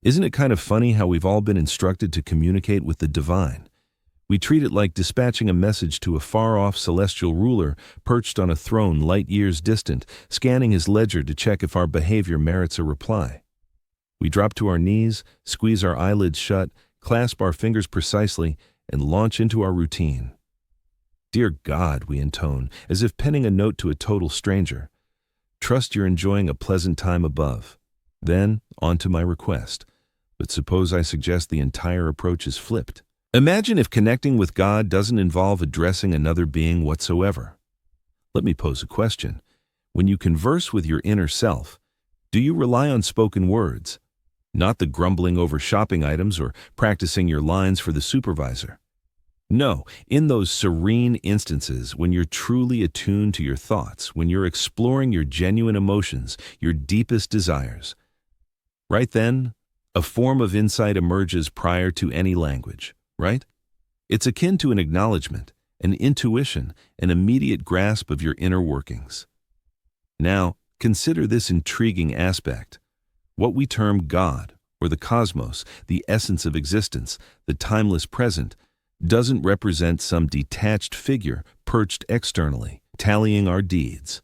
Isn't it kind of funny how we've all been instructed to communicate with the divine? We treat it like dispatching a message to a far-off celestial ruler perched on a throne light years distant, scanning his ledger to check if our behavior merits a reply. We drop to our knees, squeeze our eyelids shut, clasp our fingers precisely, and launch into our routine. "Dear God," we intone, as if penning a note to a total stranger. "Trust you're enjoying a pleasant time above." Then, on to my request. But suppose I suggest the entire approach is flipped. Imagine if connecting with God doesn't involve addressing another being whatsoever. Let me pose a question. When you converse with your inner self, do you rely on spoken words, not the grumbling over shopping items or practicing your lines for the supervisor? No, in those serene instances when you're truly attuned to your thoughts, when you're exploring your genuine emotions, your deepest desires. Right then, a form of insight emerges prior to any language, right? It's akin to an acknowledgement, an intuition, an immediate grasp of your inner workings. Now, consider this intriguing aspect. What we term God, or the cosmos, the essence of existence, the timeless present, doesn't represent some detached figure perched externally, tallying our deeds.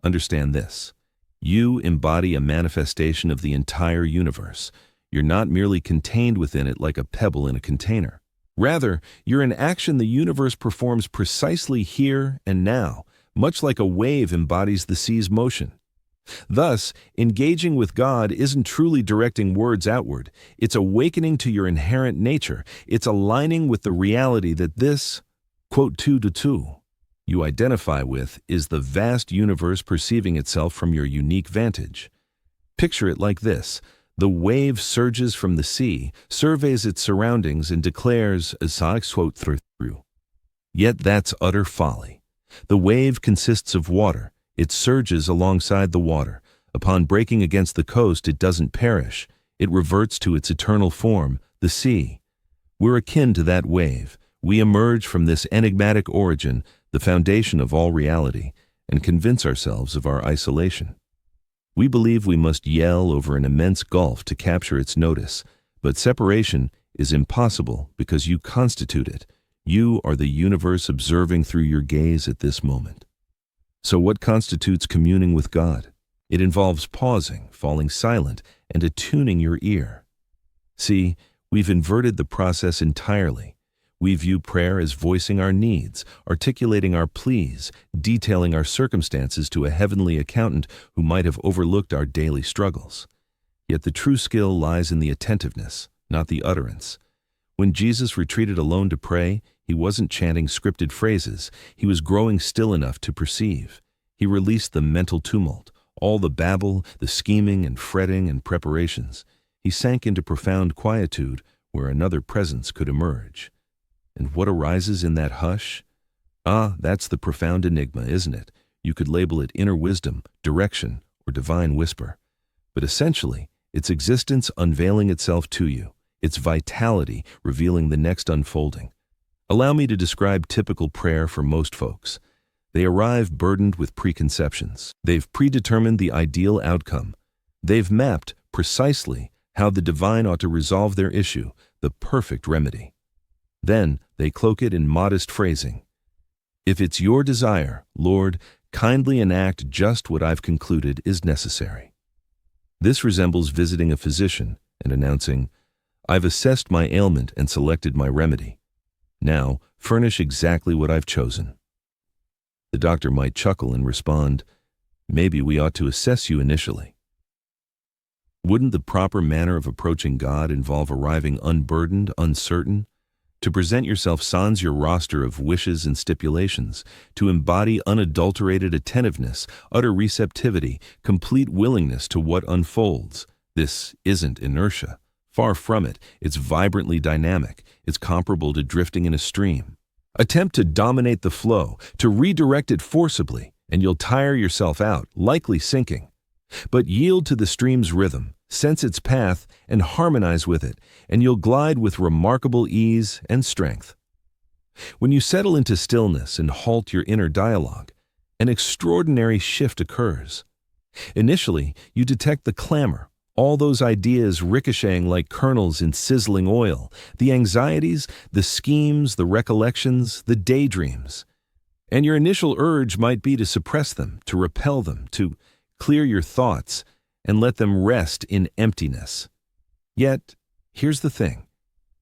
Understand this. You embody a manifestation of the entire universe. You're not merely contained within it like a pebble in a container. Rather, you're an action the universe performs precisely here and now, much like a wave embodies the sea's motion. Thus, engaging with God isn't truly directing words outward. It's awakening to your inherent nature. It's aligning with the reality that this, quote, two to two, you identify with is the vast universe perceiving itself from your unique vantage. Picture it like this. The wave surges from the sea, surveys its surroundings, and declares, as I quote through. Yet that's utter folly. The wave consists of water. It surges alongside the water. Upon breaking against the coast, it doesn't perish. It reverts to its eternal form, the sea. We're akin to that wave. We emerge from this enigmatic origin, the foundation of all reality, and convince ourselves of our isolation. We believe we must yell over an immense gulf to capture its notice, but separation is impossible because you constitute it. You are the universe observing through your gaze at this moment. So what constitutes communing with God? It involves pausing, falling silent, and attuning your ear. See, we've inverted the process entirely. We view prayer as voicing our needs, articulating our pleas, detailing our circumstances to a heavenly accountant who might have overlooked our daily struggles. Yet the true skill lies in the attentiveness, not the utterance. When Jesus retreated alone to pray, he wasn't chanting scripted phrases. He was growing still enough to perceive. He released the mental tumult, all the babble, the scheming and fretting and preparations. He sank into profound quietude where another presence could emerge. And what arises in that hush? That's the profound enigma, isn't it? You could label it inner wisdom, direction, or divine whisper. But essentially, it's existence unveiling itself to you, its vitality revealing the next unfolding. Allow me to describe typical prayer for most folks. They arrive burdened with preconceptions. They've predetermined the ideal outcome. They've mapped precisely how the divine ought to resolve their issue, the perfect remedy. Then they cloak it in modest phrasing. If it's your desire, Lord, kindly enact just what I've concluded is necessary. This resembles visiting a physician and announcing, I've assessed my ailment and selected my remedy. Now, furnish exactly what I've chosen. The doctor might chuckle and respond, maybe we ought to assess you initially. Wouldn't the proper manner of approaching God involve arriving unburdened, uncertain? To present yourself sans your roster of wishes and stipulations, to embody unadulterated attentiveness, utter receptivity, complete willingness to what unfolds. This isn't inertia. Far from it, it's vibrantly dynamic. It's comparable to drifting in a stream. Attempt to dominate the flow, to redirect it forcibly, and you'll tire yourself out, likely sinking. But yield to the stream's rhythm, sense its path, and harmonize with it, and you'll glide with remarkable ease and strength. When you settle into stillness and halt your inner dialogue, an extraordinary shift occurs. Initially, you detect the clamor, All those ideas ricocheting like kernels in sizzling oil, the anxieties, the schemes, the recollections, the daydreams. And your initial urge might be to suppress them, to repel them, to clear your thoughts and let them rest in emptiness. Yet, here's the thing.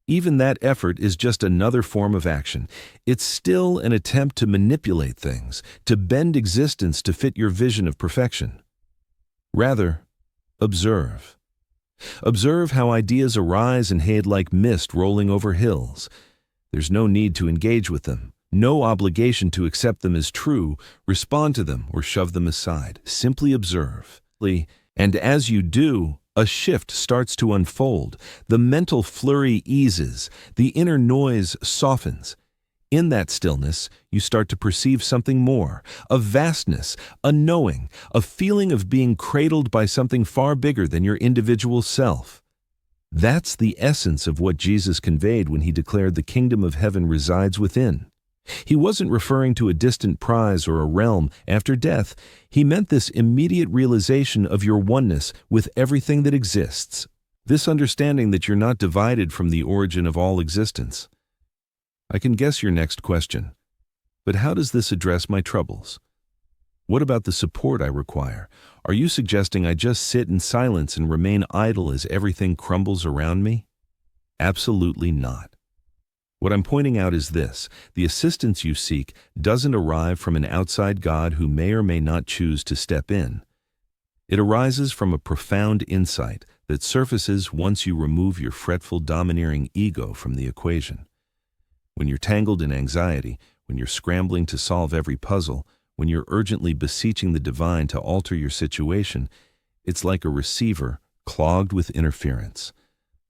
Even that effort is just another form of action. It's still an attempt to manipulate things, to bend existence to fit your vision of perfection. Rather, observe. Observe how ideas arise and hide like mist rolling over hills. There's no need to engage with them, no obligation to accept them as true, respond to them, or shove them aside. Simply observe. And as you do, a shift starts to unfold. The mental flurry eases. The inner noise softens. In that stillness, you start to perceive something more, a vastness, a knowing, a feeling of being cradled by something far bigger than your individual self. That's the essence of what Jesus conveyed when he declared the kingdom of heaven resides within. He wasn't referring to a distant prize or a realm after death. He meant this immediate realization of your oneness with everything that exists. This understanding that you're not divided from the origin of all existence. I can guess your next question. But how does this address my troubles? What about the support I require? Are you suggesting I just sit in silence and remain idle as everything crumbles around me? Absolutely not. What I'm pointing out is this: the assistance you seek doesn't arrive from an outside God who may or may not choose to step in. It arises from a profound insight that surfaces once you remove your fretful, domineering ego from the equation. When you're tangled in anxiety, when you're scrambling to solve every puzzle, when you're urgently beseeching the divine to alter your situation, it's like a receiver clogged with interference.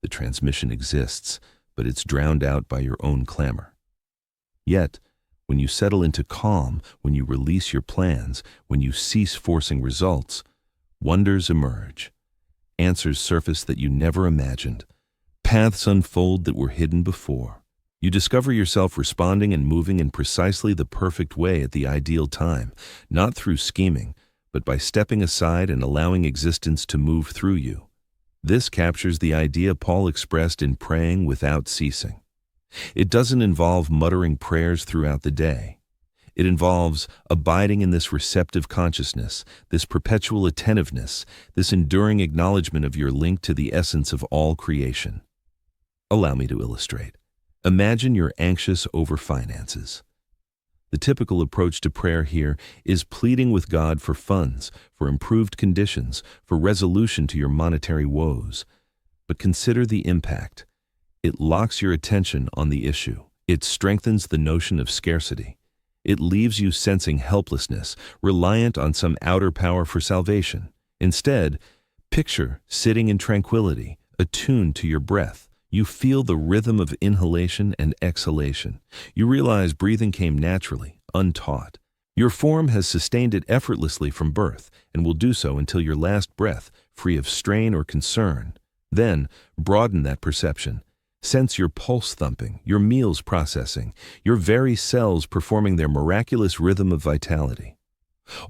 The transmission exists, but it's drowned out by your own clamor. Yet, when you settle into calm, when you release your plans, when you cease forcing results, wonders emerge. Answers surface that you never imagined. Paths unfold that were hidden before. You discover yourself responding and moving in precisely the perfect way at the ideal time, not through scheming, but by stepping aside and allowing existence to move through you. This captures the idea Paul expressed in praying without ceasing. It doesn't involve muttering prayers throughout the day. It involves abiding in this receptive consciousness, this perpetual attentiveness, this enduring acknowledgement of your link to the essence of all creation. Allow me to illustrate. Imagine you're anxious over finances. The typical approach to prayer here is pleading with God for funds, for improved conditions, for resolution to your monetary woes. But consider the impact. It locks your attention on the issue. It strengthens the notion of scarcity. It leaves you sensing helplessness, reliant on some outer power for salvation. Instead, picture sitting in tranquility, attuned to your breath. You feel the rhythm of inhalation and exhalation. You realize breathing came naturally, untaught. Your form has sustained it effortlessly from birth and will do so until your last breath, free of strain or concern. Then, broaden that perception. Sense your pulse thumping, your meals processing, your very cells performing their miraculous rhythm of vitality.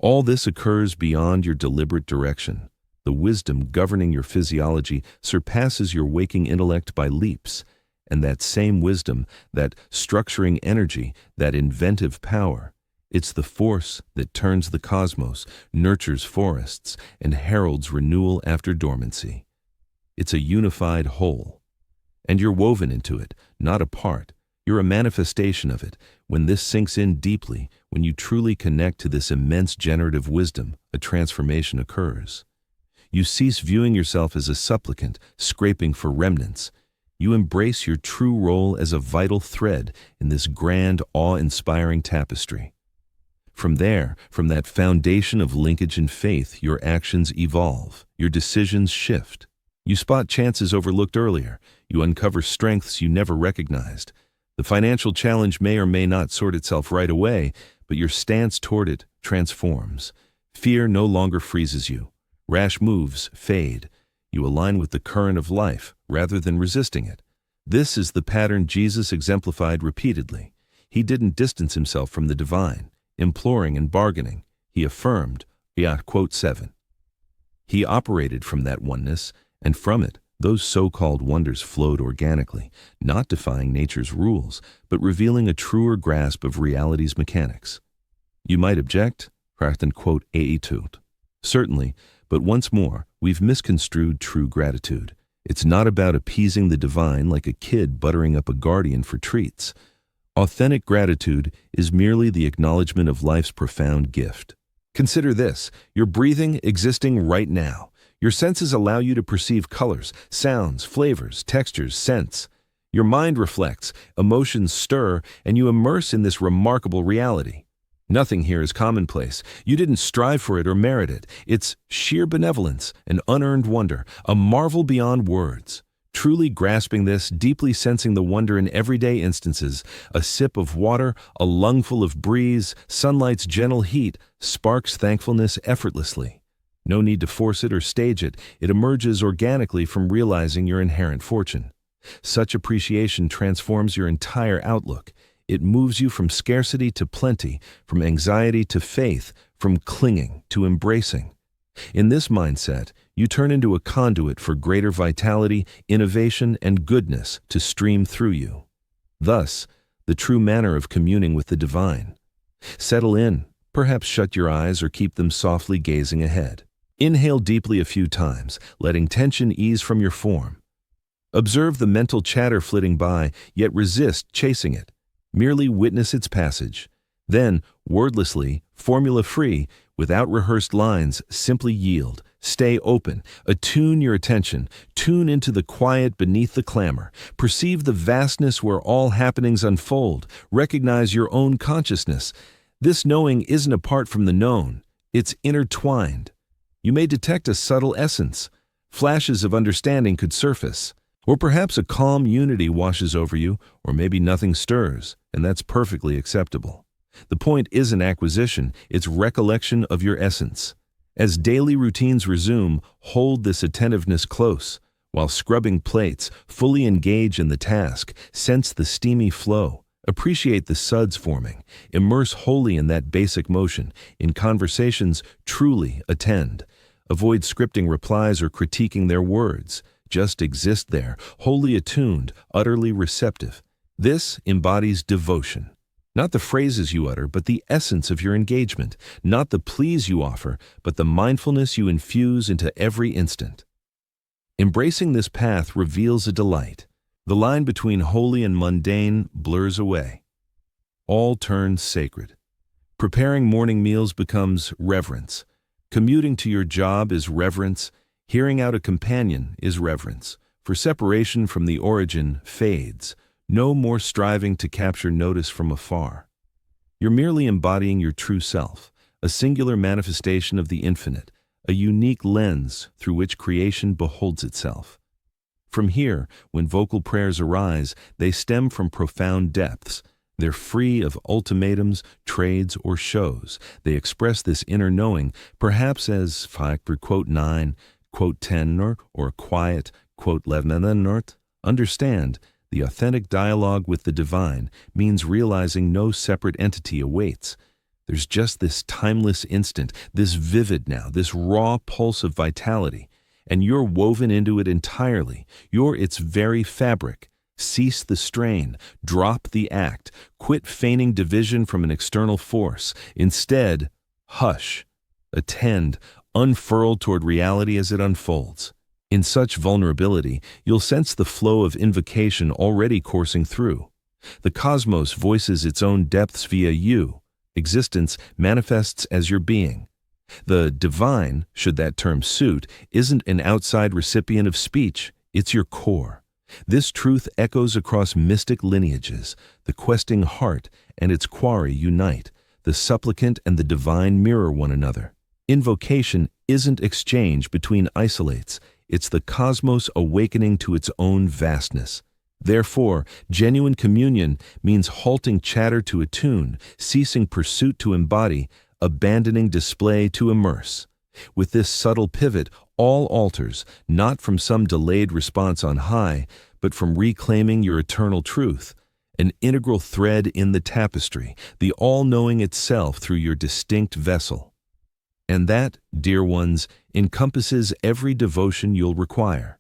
All this occurs beyond your deliberate direction. The wisdom governing your physiology surpasses your waking intellect by leaps, and that same wisdom, that structuring energy, that inventive power, it's the force that turns the cosmos, nurtures forests, and heralds renewal after dormancy. It's a unified whole, and you're woven into it, not a part. You're a manifestation of it. When this sinks in deeply, when you truly connect to this immense generative wisdom, a transformation occurs. You cease viewing yourself as a supplicant, scraping for remnants. You embrace your true role as a vital thread in this grand, awe-inspiring tapestry. From there, from that foundation of linkage and faith, your actions evolve, your decisions shift. You spot chances overlooked earlier. You uncover strengths you never recognized. The financial challenge may or may not sort itself right away, but your stance toward it transforms. Fear no longer freezes you. Rash moves fade. You align with the current of life rather than resisting it. This is the pattern Jesus exemplified repeatedly. He didn't distance himself from the divine, imploring and bargaining. He affirmed, quote 7. He operated from that oneness, And from it, those so-called wonders flowed organically, not defying nature's rules, but revealing a truer grasp of reality's mechanics. You might object, quote, "Etude." Certainly, but once more, we've misconstrued true gratitude. It's not about appeasing the divine like a kid buttering up a guardian for treats. Authentic gratitude is merely the acknowledgement of life's profound gift. Consider this: you're breathing, existing right now. Your senses allow you to perceive colors, sounds, flavors, textures, scents. Your mind reflects, emotions stir, and you immerse in this remarkable reality. Nothing here is commonplace. You didn't strive for it or merit it. It's sheer benevolence, an unearned wonder, a marvel beyond words. Truly grasping this, deeply sensing the wonder in everyday instances, a sip of water, a lungful of breeze, sunlight's gentle heat, sparks thankfulness effortlessly. No need to force it or stage it. It emerges organically from realizing your inherent fortune. Such appreciation transforms your entire outlook. It moves you from scarcity to plenty, from anxiety to faith, from clinging to embracing. In this mindset, you turn into a conduit for greater vitality, innovation, and goodness to stream through you. Thus, the true manner of communing with the divine. Settle in, perhaps shut your eyes or keep them softly gazing ahead. Inhale deeply a few times, letting tension ease from your form. Observe the mental chatter flitting by, yet resist chasing it. Merely witness its passage. Then, wordlessly, formula-free, without rehearsed lines, simply yield. Stay open. Attune your attention. Tune into the quiet beneath the clamor. Perceive the vastness where all happenings unfold. Recognize your own consciousness. This knowing isn't apart from the known. It's intertwined. You may detect a subtle essence. Flashes of understanding could surface. Or perhaps a calm unity washes over you, or maybe nothing stirs, and that's perfectly acceptable. The point isn't acquisition, it's recollection of your essence. As daily routines resume, hold this attentiveness close. While scrubbing plates, fully engage in the task, sense the steamy flow. Appreciate the suds forming. Immerse wholly in that basic motion. In conversations, truly attend. Avoid scripting replies or critiquing their words. Just exist there, wholly attuned, utterly receptive. This embodies devotion. Not the phrases you utter, but the essence of your engagement. Not the pleas you offer, but the mindfulness you infuse into every instant. Embracing this path reveals a delight. The line between holy and mundane blurs away. All turns sacred. Preparing morning meals becomes reverence. Commuting to your job is reverence. Hearing out a companion is reverence. For separation from the origin fades. No more striving to capture notice from afar. You're merely embodying your true self, a singular manifestation of the infinite, a unique lens through which creation beholds itself. From here, when vocal prayers arise, they stem from profound depths. They're free of ultimatums, trades, or shows. They express this inner knowing, perhaps as quote 9, quote 10, or quiet, quote 11. Understand, the authentic dialogue with the divine means realizing no separate entity awaits. There's just this timeless instant, this vivid now, this raw pulse of vitality, and you're woven into it entirely. You're its very fabric. Cease the strain, drop the act, quit feigning division from an external force. Instead, hush, attend, unfurl toward reality as it unfolds. In such vulnerability, you'll sense the flow of invocation already coursing through. The cosmos voices its own depths via you. Existence manifests as your being. The divine, should that term suit, isn't an outside recipient of speech, it's your core. This truth echoes across mystic lineages. The questing heart and its quarry unite. The supplicant and the divine mirror one another. Invocation isn't exchange between isolates. It's the cosmos awakening to its own vastness. Therefore, genuine communion means halting chatter to attune, ceasing pursuit to embody, abandoning display to immerse. With this subtle pivot, all alters, not from some delayed response on high, but from reclaiming your eternal truth, an integral thread in the tapestry, the all-knowing itself through your distinct vessel. And that, dear ones, encompasses every devotion you'll require.